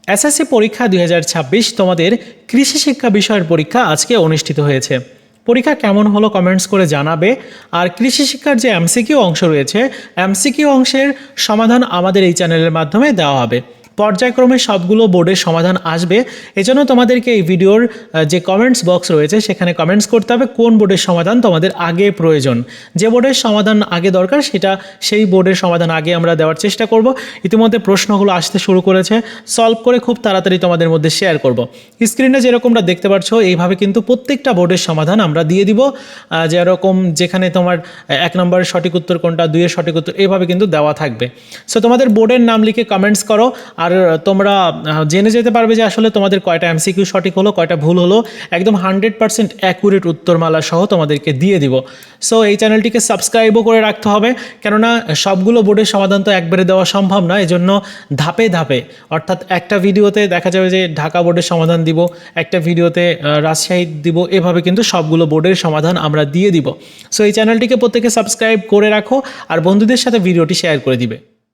SSC পরীক্ষা 2026 তোমাদের কৃষি শিক্ষা বিষয়ের পরীক্ষা আজকে অনুষ্ঠিত হয়েছে। পরীক্ষা কেমন হলো কমেন্টস করে জানাবে। আর কৃষি শিক্ষার যে এমসিকিউ অংশ রয়েছে, এমসিকিউ অংশের সমাধান আমাদের এই চ্যানেলের মাধ্যমে দেওয়া হবে। পর্যায়ক্রমে সবগুলো বোর্ডের সমাধান আসবে। এজন্য তোমাদেরকে এই ভিডিওর যে কমেন্টস বক্স রয়েছে সেখানে কমেন্টস করতে হবে কোন বোর্ডের সমাধান তোমাদের আগে প্রয়োজন। যে বোর্ডের সমাধান আগে দরকার সেই বোর্ডের সমাধান আগে আমরা দেওয়ার চেষ্টা করব। ইতিমধ্যে প্রশ্নগুলো আসতে শুরু করেছে, সলভ করে খুব তাড়াতাড়ি তোমাদের মধ্যে শেয়ার করব। স্ক্রিনে যেরকমটা দেখতে পাচ্ছ এইভাবে কিন্তু প্রত্যেকটা বোর্ডের সমাধান আমরা দিয়ে দিব। যেরকম যেখানে তোমার 1 নম্বরের সঠিক উত্তর কোনটা, 2 এর সঠিক উত্তর এইভাবে কিন্তু দেওয়া থাকবে। সো তোমাদের বোর্ডের নাম লিখে কমেন্টস করো। আর তোমরা জেনে যেতে পারবে যে আসলে তোমাদের কয়টা এমসিকিউ সঠিক হলো, কয়টা ভুল হলো। একদম 100% অ্যাকুরেট উত্তরমালা সহ তোমাদেরকে দিয়ে দিব। সো এই চ্যানেলটিকে সাবস্ক্রাইবও করে রাখতে হবে, কেননা সবগুলো বোর্ডের সমাধান তো একবারে দেওয়া সম্ভব না। এজন্য ধাপে ধাপে, অর্থাৎ একটা ভিডিওতে দেখা যাবে যে ঢাকা বোর্ডের সমাধান দিব, একটা ভিডিওতে রাজশাহী দিব, এভাবে কিন্তু সবগুলো বোর্ডের সমাধান আমরা দিয়ে দিব। সো এই চ্যানেলটিকে প্রত্যেকে সাবস্ক্রাইব করে রাখো আর বন্ধুদের সাথে ভিডিওটি শেয়ার করে দিবে।